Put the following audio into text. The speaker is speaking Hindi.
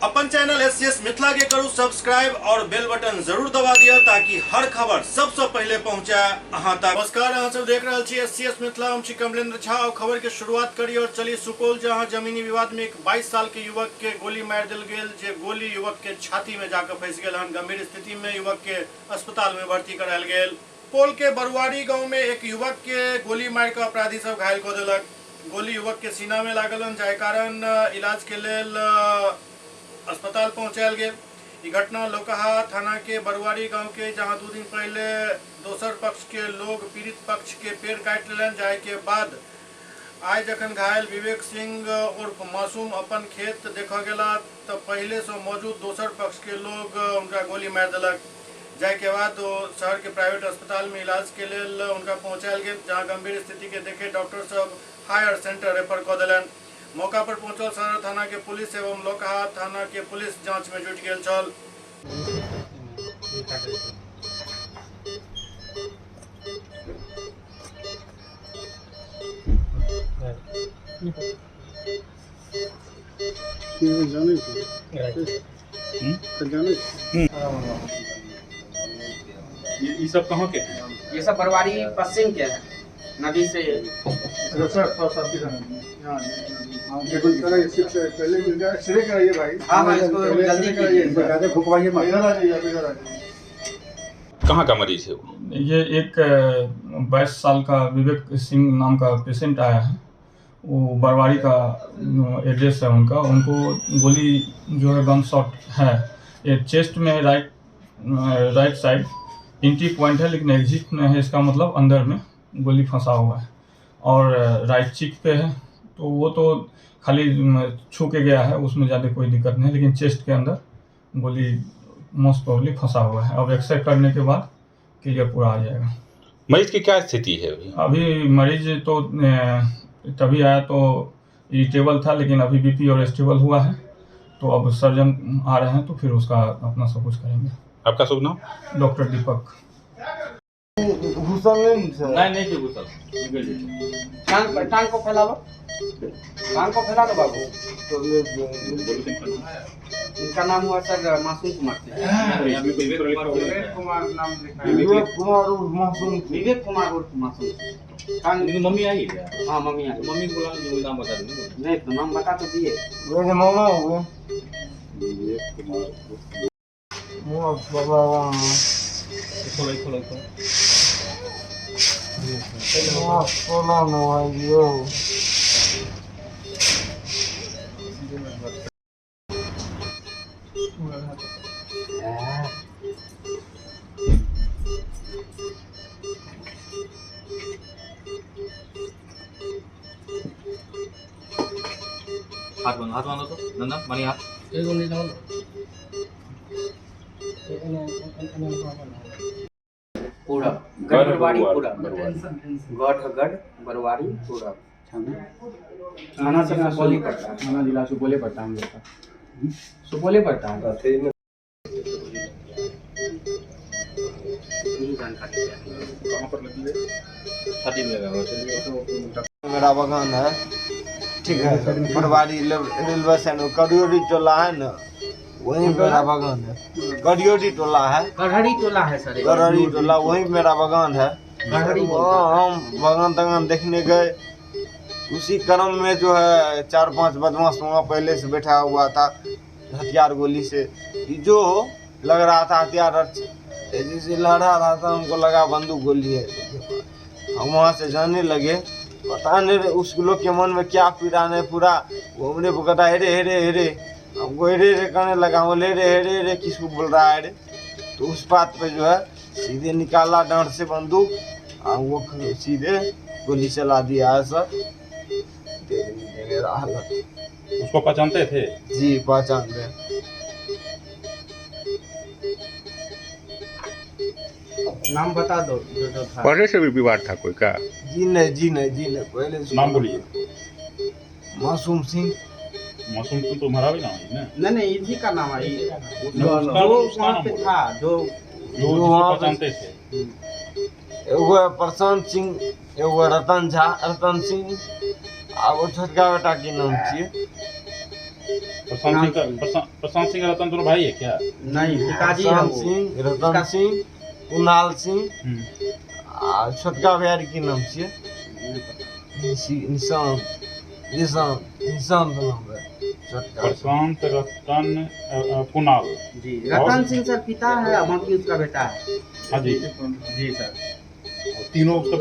अपन चैनल एससीएस मिथिला के करू सब्सक्राइब और बेल बटन जरूर दबा दिया ताकि हर खबर सबसे पहले पहुंचे अहां तक। नमस्कार, अहां सब देख रहे छी एससीएस मिथिला। हम छी कमलेंद्र झा और खबर के शुरुआत करी और चली सुपौल, जहां जमीनी विवाद में एक 22 साल के युवक के गोली मार दिल गेल। जे गोली युवक के छाती में जाकर फंस गेल हन। गंभीर स्थिति में युवक के अस्पताल में भर्ती करायल गेल। सुपौल के बरुआरी गाँव में एक युवक के गोली मार के अपराधी सब घायल कर देलक। गोली युवक के सीना में लागल हन, जाहि कारण इलाज के लेल अस्पताल पहुंचायल गेल। ई घटना लोकहा थाना के बरुआरी गांव के, जहां 2 दिन पहले दोसर पक्ष के लोग पीड़ित पक्ष के पेड़ काट लेलन। जाय के बाद आज जखन घायल विवेक सिंह उर्फ मासूम अपन खेत देखा गेला तो पहले से मौजूद दोसर पक्ष के लोग उनका गोली मार देलक। जाय के बाद शहर के प्राइवेट अस्पताल में इलाज के लिए उनका पहुंचायल गेल, जहां गंभीर स्थिति के देखे डॉक्टर सब हायर सेंटर रेफर कर दिलन। मौका पर पहुंचल सदर थाना के पुलिस एवं लोकहा थाना के पुलिस जांच में जुट गेल छल। ये सब कहाँ के हैं? ये सब बरुआरी पश्चिम के हैं, नदी से। कहाँ का मरीज है वो? ये एक 22 साल का विवेक सिंह नाम का पेशेंट आया है। वो बरवारी का एड्रेस है उनका। उनको गोली जो है गन शॉट है। ये चेस्ट में राइट साइड एंट्री पॉइंट है, लेकिन एग्जिट में है। इसका मतलब अंदर में गोली फंसा हुआ है और राइट चीक पे है। तो वो तो खाली छू के गया है, उसमें ज़्यादा कोई दिक्कत नहीं है, लेकिन चेस्ट के अंदर गोली मोस्ट प्रोबेबली फंसा हुआ है। अब एक्सरे करने के बाद क्लियर पूरा आ जाएगा। मरीज की क्या स्थिति है अभी मरीज तो तभी आया तो इरिटेबल था, लेकिन अभी बीपी और स्टेबल हुआ है। तो अब सर्जन आ रहे हैं तो फिर उसका अपना सब कुछ करेंगे। आपका शुभ नाम? डॉक्टर दीपक। नहीं घुसल। टांग को फैला लो, टांग को फैला दो बाबू। इनका नाम हुआ सर मासूम कुमार। विवेक कुमार उर्फ मासूम। मम्मी आई? हाँ मम्मी आई। मम्मी को बोला नाम बता देंगे। नहीं तो नाम बता तो दिए। हाथ बांधो तो नंदा मनी हाथ। पूरा गढ़ बरुआरी पूरा गढ़ बरुआरी पूरा थाना से सुपौल पड़ता है। थाना जिला सुपौल पड़ता है। सुपौल पड़ता है। जानकारी कहाँ पर लगी है? छाती में लगा। मेरा बगान है, ठीक है। बरुआरी रेलवे स्टेशन करियोरी टोला है ना, वहीं मेरा बगान है। करियोरी टोला है, गढ़ड़ी टोला है सर। गढ़ड़ी टोला, वहीं मेरा बगान है। हम बगान तगान देखने गए, उसी क्रम में जो है 4-5 बदमाश वहाँ पहले से बैठा हुआ था हथियार गोली से। जो लग रहा था हथियार जैसे लहरा रहा था, हमको लगा बंदूक गोली है। हम वहाँ से जाने लगे, पता नहीं उस लोग के मन में क्या पीड़ा नहीं। पूरा वो हमने को कहता हेरे हेरे हेरे, हमको हेरे हेरे करने लगा। वो ले रे हेरे हेरे किसको बोल रहा है रे। तो उस बात पे जो है सीधे निकाला डांड से बंदूक, वो सीधे गोली चला दिया है सर। उसको पहचानते थे? जी पहचान रहे। नाम बता दो जो था। पहले से भी विवाद था कोई का? जी नहीं पहले से। नाम बोलिए। मासूम सिंह। मासूम तो हमारा भी नाम है ना? नहीं इसी का नाम है। जो उसका वहाँ पे था, जो वहाँ पहचानते थे। एगो प्रशांत सिंह, एगो रतन सिंह, आ वो छोटका बेटा की नाम छियै? प्रशांत सिंह रतन दोनों भाई है क्या? नहीं, पिताजी है प्रशांत वो। सिंह, रतन सिंह, कुणाल सिंह आ छोटका भैया की नाम छियै निशांत निशांत नाम है छोटका। प्रशांत रतन कुणाल। जी, रतन सिंह सर पिता है, बाकी उसका बेटा है। हाँ जी। जी सर। तीनों उसका